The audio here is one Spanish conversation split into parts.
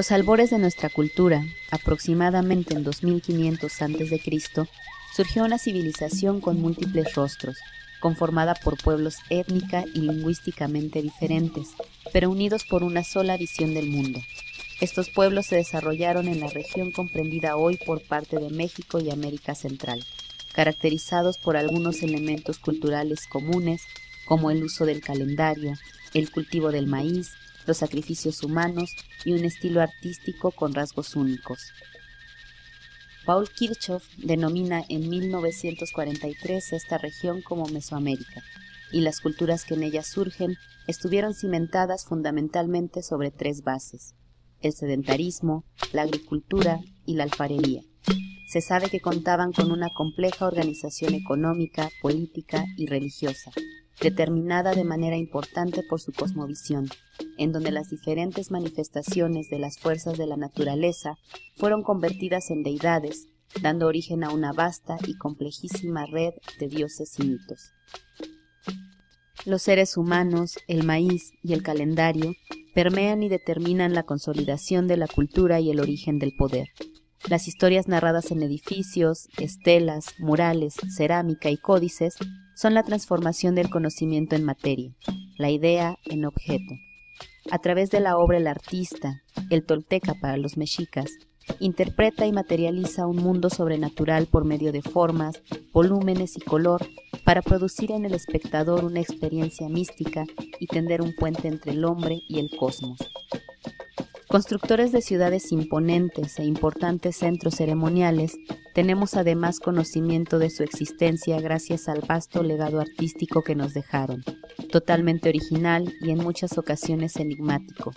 los albores de nuestra cultura, aproximadamente en 2500 a.C., surgió una civilización con múltiples rostros, conformada por pueblos étnica y lingüísticamente diferentes, pero unidos por una sola visión del mundo. Estos pueblos se desarrollaron en la región comprendida hoy por parte de México y América Central, caracterizados por algunos elementos culturales comunes, como el uso del calendario, el cultivo del maíz, los sacrificios humanos y un estilo artístico con rasgos únicos. Paul Kirchhoff denomina en 1943 esta región como Mesoamérica, y las culturas que en ella surgen estuvieron cimentadas fundamentalmente sobre tres bases: el sedentarismo, la agricultura y la alfarería. Se sabe que contaban con una compleja organización económica, política y religiosa, determinada de manera importante por su cosmovisión, en donde las diferentes manifestaciones de las fuerzas de la naturaleza fueron convertidas en deidades, dando origen a una vasta y complejísima red de dioses y mitos. Los seres humanos, el maíz y el calendario permean y determinan la consolidación de la cultura y el origen del poder. Las historias narradas en edificios, estelas, murales, cerámica y códices son la transformación del conocimiento en materia, la idea en objeto. A través de la obra el artista, el tolteca para los mexicas, interpreta y materializa un mundo sobrenatural por medio de formas, volúmenes y color para producir en el espectador una experiencia mística y tender un puente entre el hombre y el cosmos. Constructores de ciudades imponentes e importantes centros ceremoniales, tenemos además conocimiento de su existencia gracias al vasto legado artístico que nos dejaron, totalmente original y en muchas ocasiones enigmático,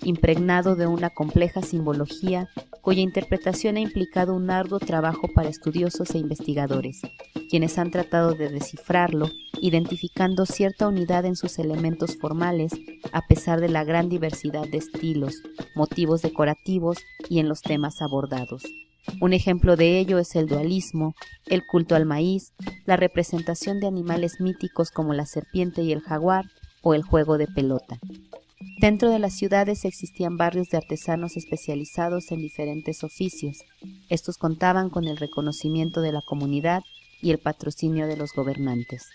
impregnado de una compleja simbología cuya interpretación ha implicado un arduo trabajo para estudiosos e investigadores, quienes han tratado de descifrarlo, identificando cierta unidad en sus elementos formales a pesar de la gran diversidad de estilos, motivos decorativos y en los temas abordados. Un ejemplo de ello es el dualismo, el culto al maíz, la representación de animales míticos como la serpiente y el jaguar o el juego de pelota. Dentro de las ciudades existían barrios de artesanos especializados en diferentes oficios. Estos contaban con el reconocimiento de la comunidad y el patrocinio de los gobernantes.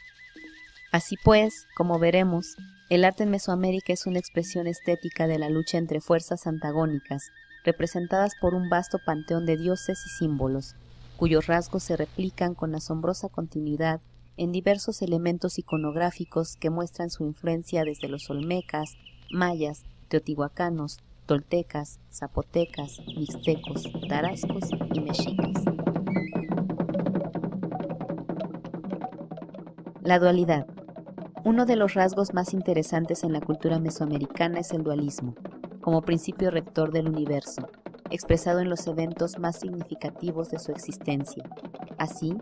Así pues, como veremos, el arte en Mesoamérica es una expresión estética de la lucha entre fuerzas antagónicas, representadas por un vasto panteón de dioses y símbolos, cuyos rasgos se replican con asombrosa continuidad en diversos elementos iconográficos que muestran su influencia desde los olmecas, mayas, teotihuacanos, toltecas, zapotecas, mixtecos, tarascos y mexicas. La dualidad. Uno de los rasgos más interesantes en la cultura mesoamericana es el dualismo, como principio rector del universo, expresado en los eventos más significativos de su existencia. Así,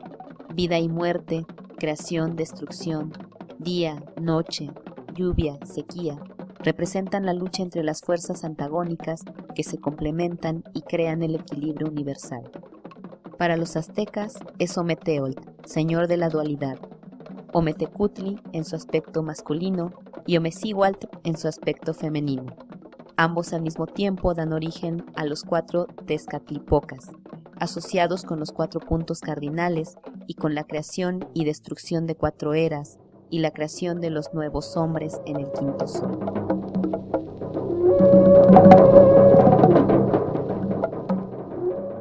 vida y muerte, creación, destrucción, día, noche, lluvia, sequía, representan la lucha entre las fuerzas antagónicas que se complementan y crean el equilibrio universal. Para los aztecas es Ometeotl, señor de la dualidad, Ometecutli en su aspecto masculino y Omecíhuatl en su aspecto femenino. Ambos al mismo tiempo dan origen a los 4 Tezcatlipocas, asociados con los 4 puntos cardinales y con la creación y destrucción de 4 eras y la creación de los nuevos hombres en el quinto sol.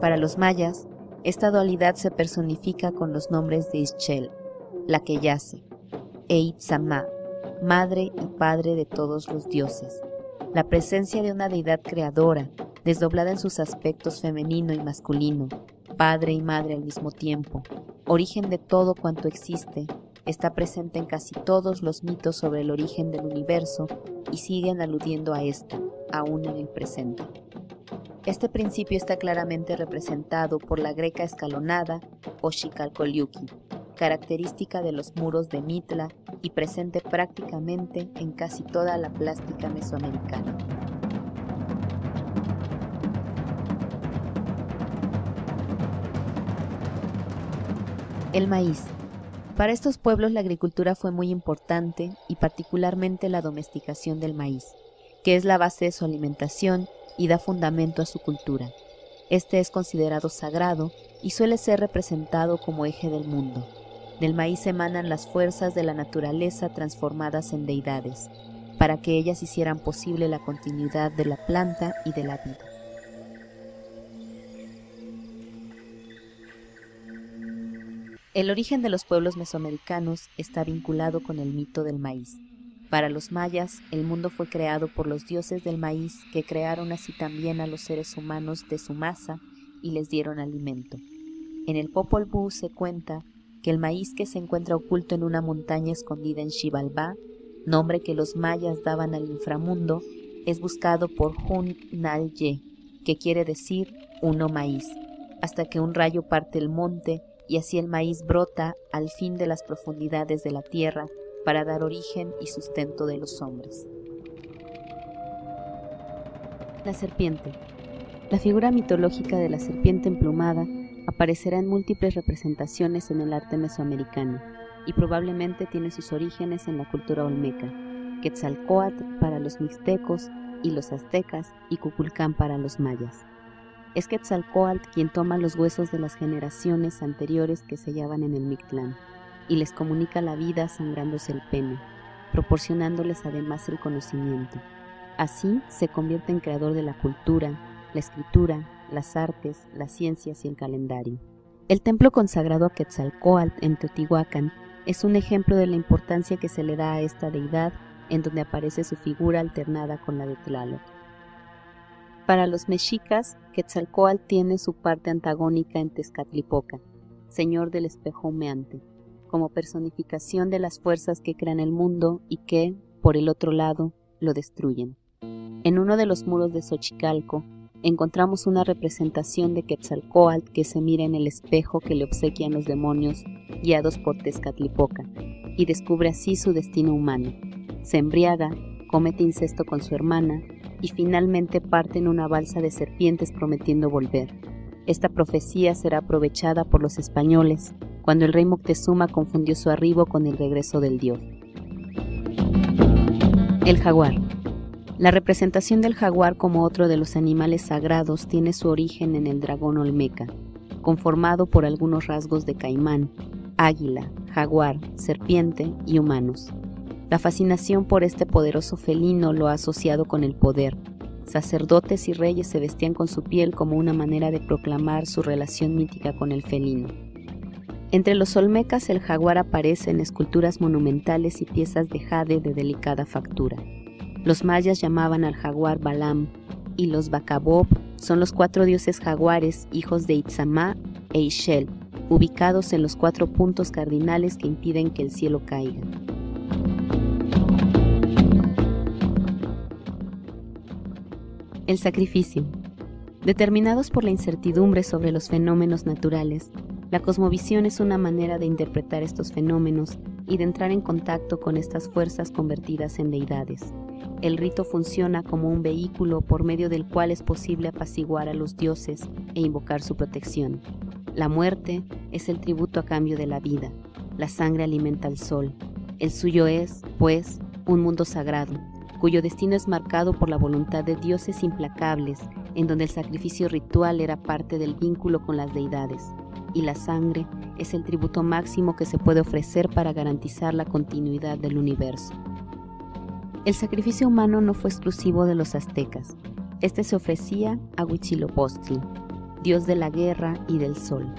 Para los mayas, esta dualidad se personifica con los nombres de Ixchel, la que yace, e Itzamá, madre y padre de todos los dioses. La presencia de una deidad creadora, desdoblada en sus aspectos femenino y masculino, padre y madre al mismo tiempo, origen de todo cuanto existe, está presente en casi todos los mitos sobre el origen del universo y siguen aludiendo a esta, aún en el presente. Este principio está claramente representado por la greca escalonada o Xicalcoliuqui, característica de los muros de Mitla y presente prácticamente en casi toda la plástica mesoamericana. El maíz. Para estos pueblos la agricultura fue muy importante y particularmente la domesticación del maíz, que es la base de su alimentación y da fundamento a su cultura. Este es considerado sagrado y suele ser representado como eje del mundo. Del maíz emanan las fuerzas de la naturaleza transformadas en deidades, para que ellas hicieran posible la continuidad de la planta y de la vida. El origen de los pueblos mesoamericanos está vinculado con el mito del maíz. Para los mayas, el mundo fue creado por los dioses del maíz, que crearon así también a los seres humanos de su masa y les dieron alimento. En el Popol Vuh se cuenta que el maíz que se encuentra oculto en una montaña escondida en Xibalbá, nombre que los mayas daban al inframundo, es buscado por Hun-Nal-Ye, que quiere decir uno maíz, hasta que un rayo parte el monte y así el maíz brota al fin de las profundidades de la tierra para dar origen y sustento de los hombres. La serpiente. La figura mitológica de la serpiente emplumada aparecerá en múltiples representaciones en el arte mesoamericano y probablemente tiene sus orígenes en la cultura olmeca, Quetzalcóatl para los mixtecos y los aztecas y Cuculcán para los mayas. Es Quetzalcóatl quien toma los huesos de las generaciones anteriores que se hallaban en el Mictlán y les comunica la vida sangrándose el pene, proporcionándoles además el conocimiento. Así se convierte en creador de la cultura, la escritura, las artes, las ciencias y el calendario. El templo consagrado a Quetzalcóatl en Teotihuacán es un ejemplo de la importancia que se le da a esta deidad, en donde aparece su figura alternada con la de Tlaloc. Para los mexicas, Quetzalcóatl tiene su parte antagónica en Tezcatlipoca, señor del espejo humeante, como personificación de las fuerzas que crean el mundo y que, por el otro lado, lo destruyen. En uno de los muros de Xochicalco encontramos una representación de Quetzalcóatl que se mira en el espejo que le obsequian los demonios guiados por Tezcatlipoca y descubre así su destino humano. Se embriaga, comete incesto con su hermana y finalmente parte en una balsa de serpientes prometiendo volver. Esta profecía será aprovechada por los españoles cuando el rey Moctezuma confundió su arribo con el regreso del dios. El jaguar. La representación del jaguar como otro de los animales sagrados tiene su origen en el dragón olmeca, conformado por algunos rasgos de caimán, águila, jaguar, serpiente y humanos. La fascinación por este poderoso felino lo ha asociado con el poder. Sacerdotes y reyes se vestían con su piel como una manera de proclamar su relación mítica con el felino. Entre los olmecas el jaguar aparece en esculturas monumentales y piezas de jade de delicada factura. Los mayas llamaban al jaguar Balam y los Bacabob son los 4 dioses jaguares, hijos de Itzamá e Ixchel, ubicados en los 4 puntos cardinales que impiden que el cielo caiga. El sacrificio. Determinados por la incertidumbre sobre los fenómenos naturales, la cosmovisión es una manera de interpretar estos fenómenos y de entrar en contacto con estas fuerzas convertidas en deidades. El rito funciona como un vehículo por medio del cual es posible apaciguar a los dioses e invocar su protección. La muerte es el tributo a cambio de la vida. La sangre alimenta al sol. El suyo es, pues, un mundo sagrado, cuyo destino es marcado por la voluntad de dioses implacables, en donde el sacrificio ritual era parte del vínculo con las deidades, y la sangre es el tributo máximo que se puede ofrecer para garantizar la continuidad del universo. El sacrificio humano no fue exclusivo de los aztecas. Este se ofrecía a Huitzilopochtli, dios de la guerra y del sol.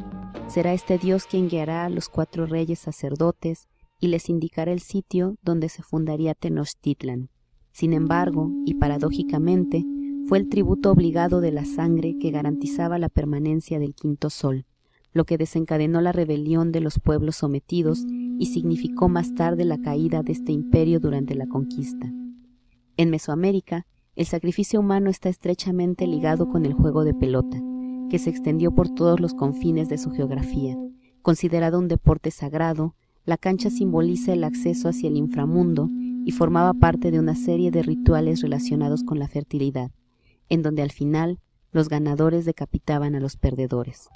Será este dios quien guiará a los 4 reyes sacerdotes y les indicará el sitio donde se fundaría Tenochtitlan. Sin embargo, y paradójicamente, fue el tributo obligado de la sangre que garantizaba la permanencia del quinto sol, lo que desencadenó la rebelión de los pueblos sometidos y significó más tarde la caída de este imperio durante la conquista. En Mesoamérica, el sacrificio humano está estrechamente ligado con el juego de pelota, que se extendió por todos los confines de su geografía. Considerado un deporte sagrado, la cancha simboliza el acceso hacia el inframundo y formaba parte de una serie de rituales relacionados con la fertilidad, en donde al final los ganadores decapitaban a los perdedores.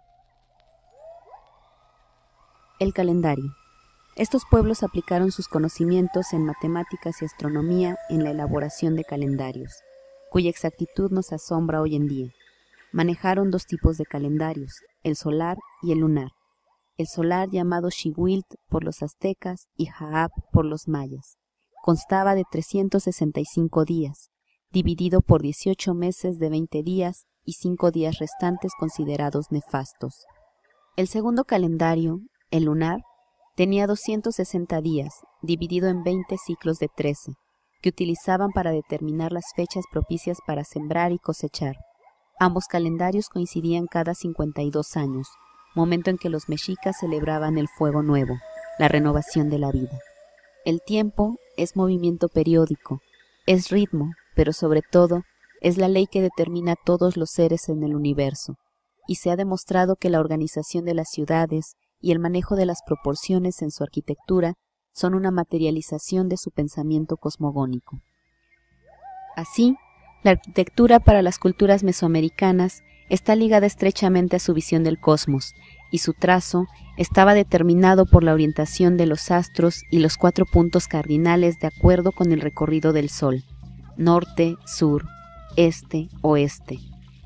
El calendario. Estos pueblos aplicaron sus conocimientos en matemáticas y astronomía en la elaboración de calendarios. cuya exactitud nos asombra hoy en día. Manejaron dos tipos de calendarios, el solar y el lunar. El solar, llamado Xihuilt por los aztecas y Jaab por los mayas, constaba de 365 días, dividido por 18 meses de 20 días y 5 días restantes considerados nefastos. El segundo calendario, el lunar, tenía 260 días, dividido en 20 ciclos de 13, que utilizaban para determinar las fechas propicias para sembrar y cosechar. Ambos calendarios coincidían cada 52 años, momento en que los mexicas celebraban el fuego nuevo, la renovación de la vida. El tiempo es movimiento periódico, es ritmo, pero sobre todo es la ley que determina a todos los seres en el universo, y se ha demostrado que la organización de las ciudades y el manejo de las proporciones en su arquitectura son una materialización de su pensamiento cosmogónico. Así, la arquitectura para las culturas mesoamericanas está ligada estrechamente a su visión del cosmos, y su trazo estaba determinado por la orientación de los astros y los 4 puntos cardinales de acuerdo con el recorrido del Sol: norte, sur, este, oeste.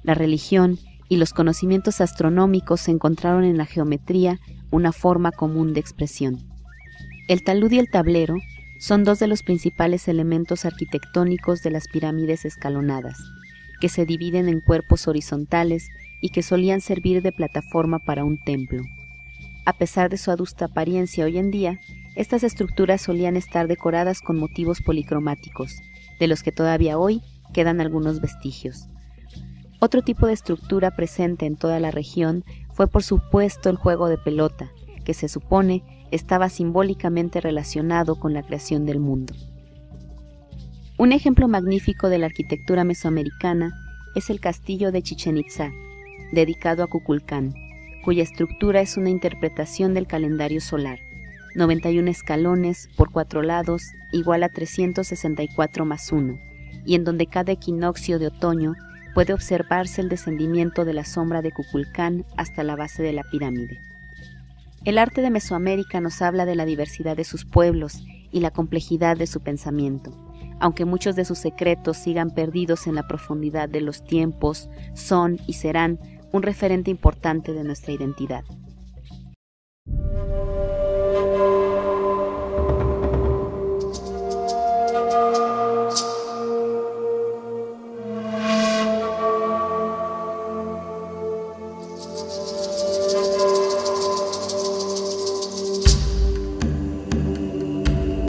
La religión y los conocimientos astronómicos encontraron en la geometría una forma común de expresión. El talud y el tablero son dos de los principales elementos arquitectónicos de las pirámides escalonadas, que se dividen en cuerpos horizontales y que solían servir de plataforma para un templo. A pesar de su adusta apariencia hoy en día, estas estructuras solían estar decoradas con motivos policromáticos, de los que todavía hoy quedan algunos vestigios. Otro tipo de estructura presente en toda la región fue por supuesto el juego de pelota, que se supone estaba simbólicamente relacionado con la creación del mundo. Un ejemplo magnífico de la arquitectura mesoamericana es el castillo de Chichén Itzá, dedicado a Kukulcán, cuya estructura es una interpretación del calendario solar: 91 escalones por 4 lados igual a 364 más 1, y en donde cada equinoccio de otoño puede observarse el descendimiento de la sombra de Kukulcán hasta la base de la pirámide. El arte de Mesoamérica nos habla de la diversidad de sus pueblos y la complejidad de su pensamiento. Aunque muchos de sus secretos sigan perdidos en la profundidad de los tiempos, son y serán un referente importante de nuestra identidad.